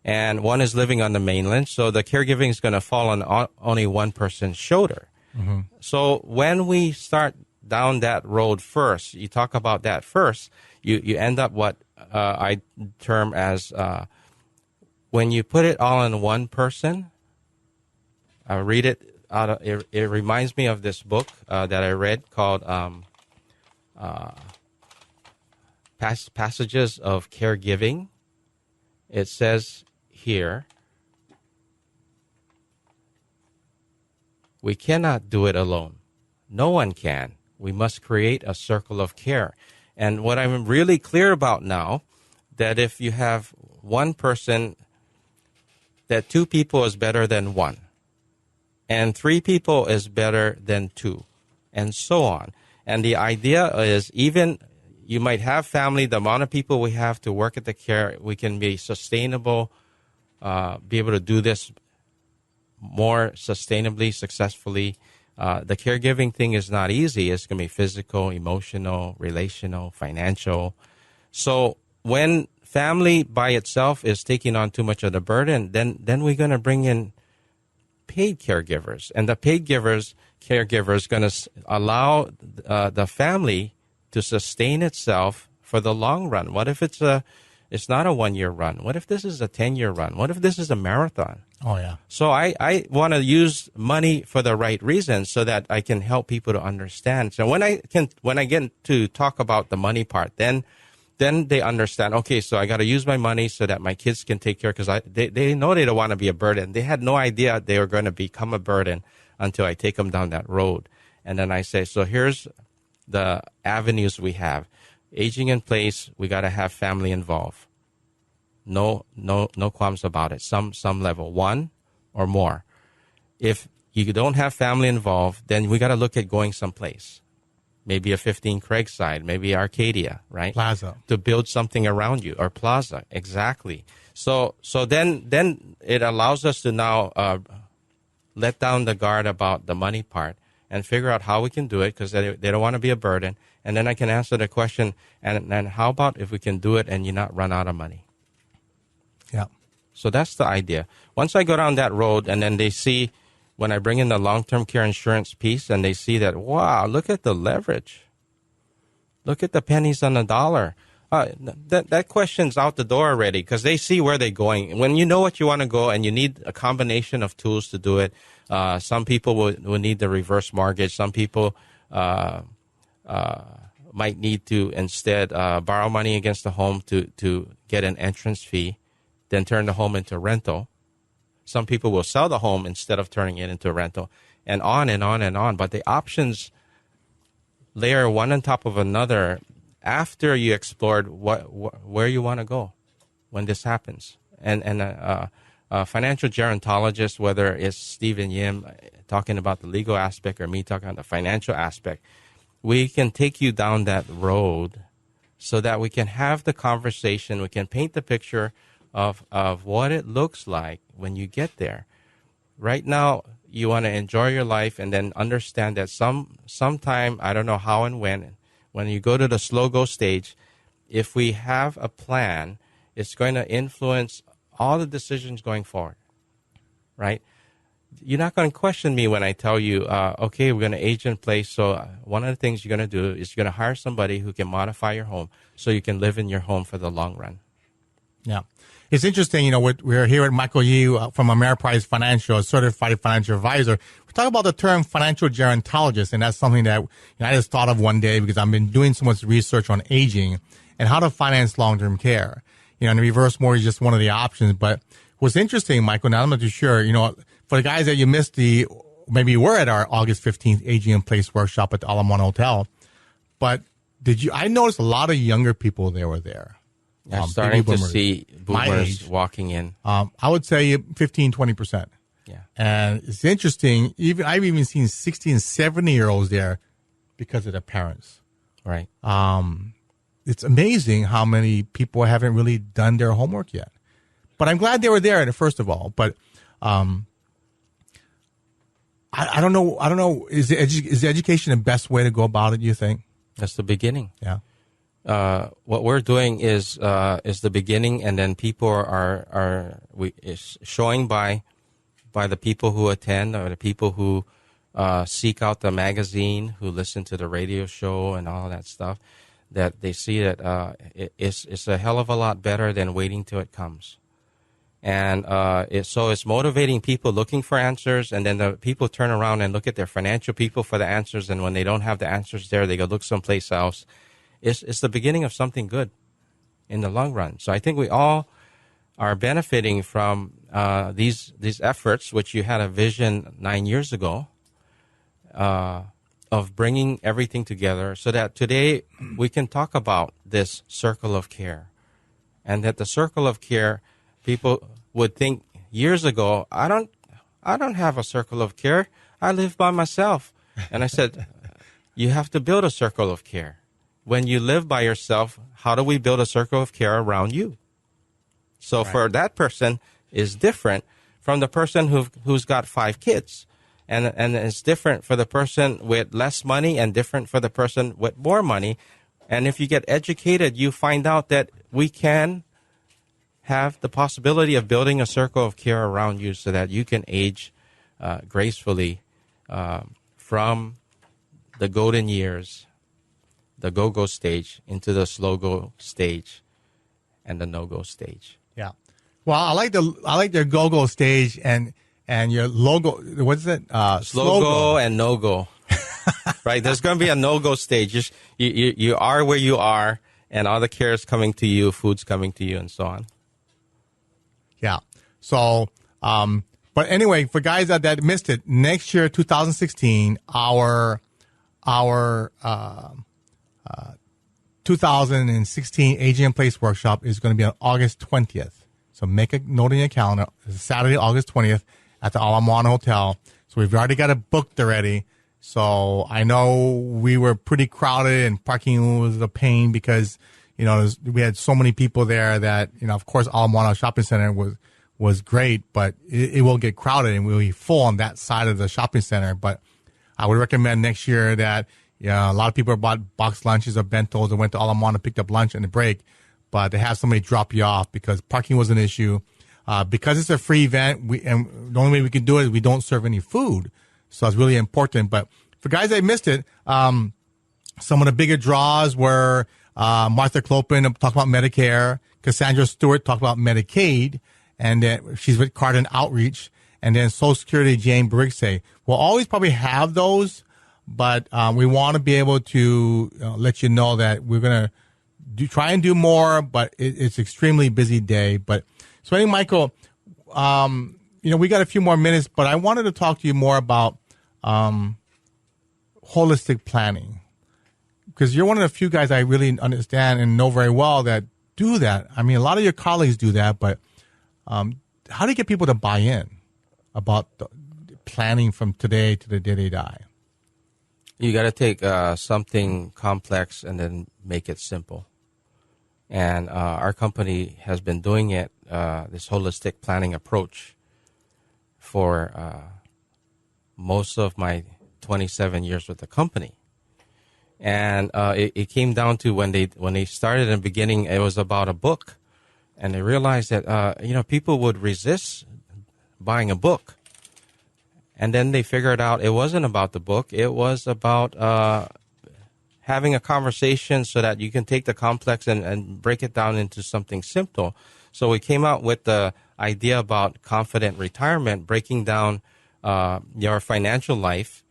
and one is living on the mainland, so the caregiving is going to fall on only one person's shoulder. Mm-hmm. So when we start down that road first, you talk about that first, you end up what I term as when you put it all on one person. I read it out of, it reminds me of this book that I read called Passages of Caregiving. It says here, we cannot do it alone. No one can. We must create a circle of care. And what I'm really clear about now, that if you have one person, that 2 people is better than 1. And 3 people is better than 2. And so on. And the idea is, even you might have family, the amount of people we have to work at the care, we can be sustainable, be able to do this more sustainably, successfully. The caregiving thing is not easy. It's going to be physical, emotional, relational, financial. So when family by itself is taking on too much of the burden, then we're going to bring in paid caregivers. And the paid caregiver is going to allow the family to sustain itself for the long run. What if it's not a 1-year run? What if this is a 10-year run? What if this is a marathon? Oh, yeah. So I want to use money for the right reasons so that I can help people to understand. So when I get to talk about the money part, then they understand, okay, so I got to use my money so that my kids can take care, because they know they don't want to be a burden. They had no idea they were going to become a burden until I take them down that road. And then I say, so here's the avenues we have. Aging in place, we got to have family involved. No qualms about it. Some level, 1 or more. If you don't have family involved, then we got to look at going someplace. Maybe a 15 Craigside, maybe Arcadia, right? Plaza. To build something around you, or Plaza, exactly. So then it allows us to now let down the guard about the money part and figure out how we can do it, because they don't want to be a burden. And then I can answer the question, and how about if we can do it and you not run out of money? Yeah. So that's the idea. Once I go down that road, and then they see, when I bring in the long-term care insurance piece, and they see that, wow, look at the leverage. Look at the pennies on the dollar. That question's out the door already, because they see where they're going. When you know what you want to go and you need a combination of tools to do it, some people will need the reverse mortgage. Some people might need to instead borrow money against the home to get an entrance fee, then turn the home into rental. Some people will sell the home instead of turning it into a rental, and on and on and on. But the options layer one on top of another after you explored where you want to go when this happens. And a financial gerontologist, whether it's Stephen Yim talking about the legal aspect or me talking about the financial aspect, we can take you down that road so that we can have the conversation. We can paint the picture of what it looks like when you get there. Right now, you want to enjoy your life and then understand that sometime, I don't know how and when you go to the slow go stage, if we have a plan, it's going to influence all the decisions going forward, right? you're not going to question me when I tell you, okay, we're going to age in place. So one of the things you're going to do is you're going to hire somebody who can modify your home so you can live in your home for the long run. Yeah. It's interesting, we're here at Michael Yee from Ameriprise Financial, a certified financial advisor. We're talking about the term financial gerontologist, and that's something that I just thought of one day because I've been doing so much research on aging and how to finance long-term care. And the reverse mortgage is just one of the options. But what's interesting, Michael, now I'm not too sure, for the guys that you missed maybe you were at our August 15th Aging in Place workshop at the Alamana Hotel, but I noticed a lot of younger people were there. I'm starting to see boomers walking in. I would say 15, 20%. Yeah. And it's interesting. I've even seen 60 and 70-year-olds there because of their parents. Right. It's amazing how many people haven't really done their homework yet. But I'm glad they were there, first of all. But I don't know. Is education the best way to go about it, you think? That's the beginning. Yeah. What we're doing is the beginning, and then people are showing by the people who attend or the people who seek out the magazine, who listen to the radio show and all that stuff, that they see that it's a hell of a lot better than waiting till it comes. And it's motivating people looking for answers, and then the people turn around and look at their financial people for the answers, and when they don't have the answers there, they go look someplace else. It's the beginning of something good in the long run. So I think we all are benefiting from these efforts, which you had a vision 9 years ago of bringing everything together so that today we can talk about this circle of care. And that the circle of care, people would think years ago, I don't have a circle of care. I live by myself. And I said, you have to build a circle of care. When you live by yourself, how do we build a circle of care around you? So right. For that person is different from the person who's got 5 kids. And it's different for the person with less money and different for the person with more money. And if you get educated, you find out that we can have the possibility of building a circle of care around you so that you can age gracefully from the golden years, the go-go stage, into the slow-go stage and the no-go stage. Yeah. Well, I like their go-go stage and your logo. What's it? Slow-go and no-go. Right? There's going to be a no-go stage. You are where you are, and all the care is coming to you, food's coming to you, and so on. Yeah. So, but anyway, for guys that missed it, next year, 2016, our 2016 Aging in Place workshop is going to be on August 20th. So make a note in your calendar. It's Saturday, August 20th at the Alamana Hotel. So we've already got it booked already. So I know we were pretty crowded and parking was a pain because, we had so many people there that, of course, Alamana Shopping Center was great, but it will get crowded and we'll be full on that side of the shopping center. But I would recommend next year that, a lot of people bought boxed lunches or bentos and went to Alamana, picked up lunch in the break, but they have somebody drop you off because parking was an issue. Because it's a free event, and the only way we can do it is we don't serve any food. So it's really important. But for guys that missed it, some of the bigger draws were Martha Clopin talked about Medicare, Cassandra Stewart talked about Medicaid, and then she's with Cardin Outreach, and then Social Security, Jane Briggsay. We'll always probably have those, but we want to be able to let you know that we're going to try and do more, but it's extremely busy day. But so anyway, Michael, we got a few more minutes, but I wanted to talk to you more about holistic planning, because you're one of the few guys I really understand and know very well that do that. I mean, a lot of your colleagues do that, but how do you get people to buy in about the planning from today to the day they die? You got to take something complex and then make it simple. And our company has been doing it, this holistic planning approach, for most of my 27 years with the company. And it came down to when they started in the beginning, it was about a book. And they realized that, people would resist buying a book. And then they figured out it wasn't about the book. It was about having a conversation so that you can take the complex and break it down into something simple. So we came out with the idea about confident retirement, breaking down your financial life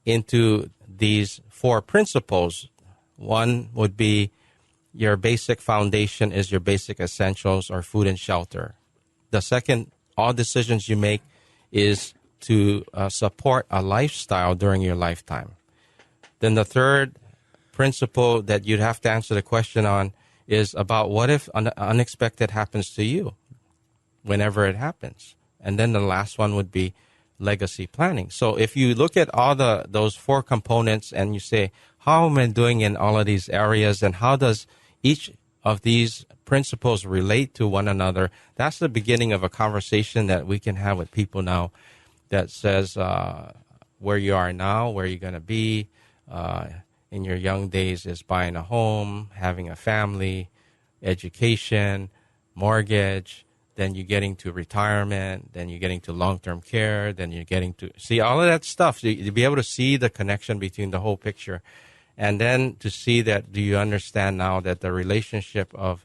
into these 4 principles. One would be your basic foundation is your basic essentials or food and shelter. The second, all decisions you make is to support a lifestyle during your lifetime. Then the third principle that you'd have to answer the question on is about what if unexpected happens to you whenever it happens. And then the last one would be legacy planning. So if you look at all those 4 components and you say, how am I doing in all of these areas and how does each of these principles relate to one another, that's the beginning of a conversation that we can have with people now that says where you are now, where you're going to be in your young days is buying a home, having a family, education, mortgage, then you're getting to retirement, then you're getting to long-term care, then you're getting to see all of that stuff. So you'll be able to see the connection between the whole picture. And then to see that, do you understand now that the relationship of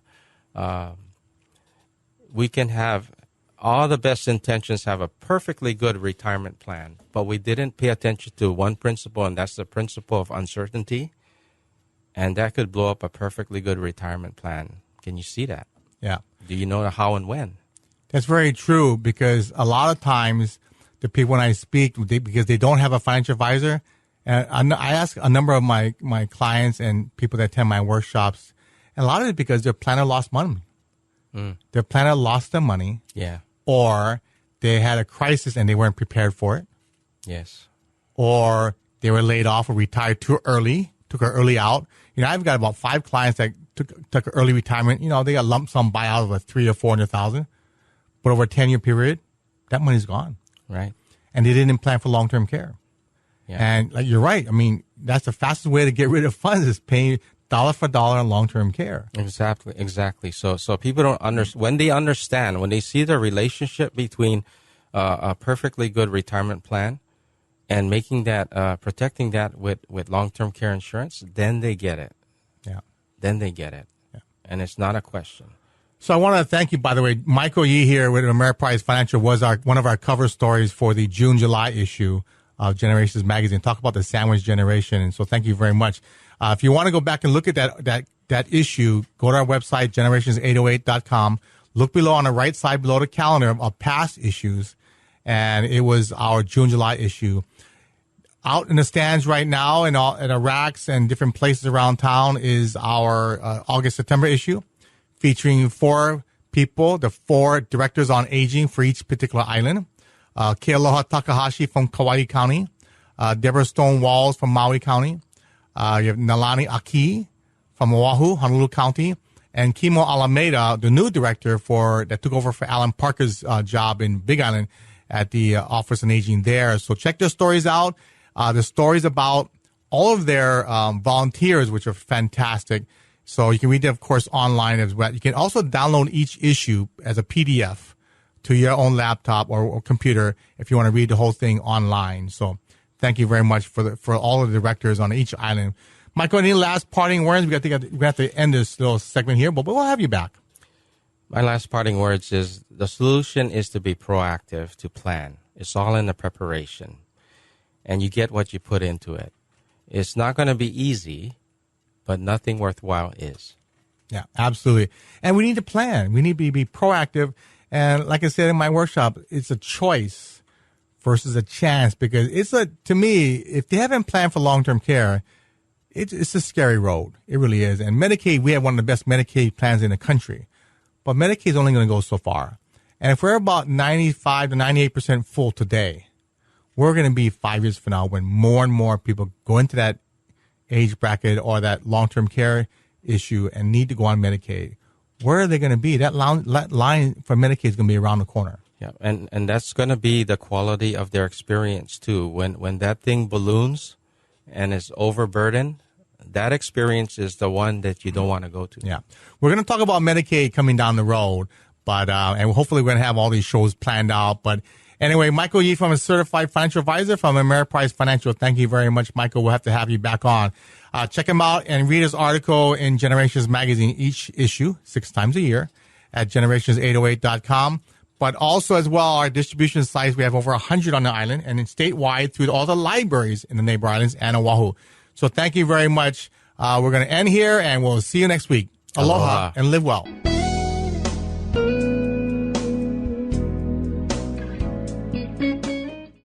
we can have all the best intentions, have a perfectly good retirement plan, but we didn't pay attention to one principle, and that's the principle of uncertainty. And that could blow up a perfectly good retirement plan. Can you see that? Yeah. Do you know the how and when? That's very true, because a lot of times the people when I speak, because they don't have a financial advisor, and I ask a number of my clients and people that attend my workshops, and a lot of it because their planner lost money. Their planner lost their money. Yeah. Or they had a crisis and they weren't prepared for it. Yes. Or they were laid off or retired too early, took an early out. You know, I've got about 5 clients that took early retirement. You know, they got lump sum buyout of $300,000 or $400,000, but over a 10-year period, that money's gone. Right. And they didn't plan for long-term care. Yeah. And like you're right. I mean, that's the fastest way to get rid of funds is paying dollar for dollar on long-term care. Exactly. So people don't understand. When they understand, when they see the relationship between a perfectly good retirement plan and making that, protecting that with long-term care insurance, then they get it. Yeah. Then they get it. Yeah. And it's not a question. So I want to thank you, by the way. Michael Yee here with Ameriprise Financial was one of our cover stories for the June-July issue of Generations Magazine. Talk about the sandwich generation. And so thank you very much. If you want to go back and look at that issue, go to our website, generations808.com. Look below on the right side below the calendar of past issues. And it was our June-July issue. Out in the stands right now and at the racks and different places around town is our August-September issue, featuring 4 people, the 4 directors on aging for each particular island. Kealoha Takahashi from Kauai County, Deborah Stone Walls from Maui County, you have Nalani Aki from Oahu, Honolulu County, and Kimo Alameda, the new director that took over for Alan Parker's job in Big Island at the Office on Aging there. So check their stories out. The stories about all of their volunteers, which are fantastic. So you can read them, of course, online as well. You can also download each issue as a PDF to your own laptop or computer if you want to read the whole thing online. So thank you very much for all of the directors on each island. Michael, any last parting words? We have to end this little segment here, but we'll have you back. My last parting words is the solution is to be proactive, to plan. It's all in the preparation. And you get what you put into it. It's not going to be easy, but nothing worthwhile is. Yeah, absolutely. And we need to plan. We need to be proactive. And like I said in my workshop, it's a choice versus a chance, because to me, if they haven't planned for long-term care, it's a scary road. It really is. And Medicaid, we have one of the best Medicaid plans in the country, but Medicaid is only going to go so far. And if we're about 95 to 98% full today, we're going to be 5 years from now when more and more people go into that age bracket or that long-term care issue and need to go on Medicaid. Where are they going to be? That line for Medicaid is going to be around the corner. Yeah, and that's going to be the quality of their experience too. When that thing balloons and is overburdened, that experience is the one that you don't want to go to. Yeah, we're going to talk about Medicaid coming down the road, but and hopefully we're going to have all these shows planned out. But Anyway, Michael Yee from a certified financial advisor from Ameriprise Financial. Thank you very much, Michael. We'll have to have you back on. Check him out and read his article in Generations Magazine, each issue 6 times a year at generations808.com. But also as well, our distribution sites, we have over 100 on the island and statewide through all the libraries in the neighbor islands and Oahu. So thank you very much. We're going to end here and we'll see you next week. Aloha and live well.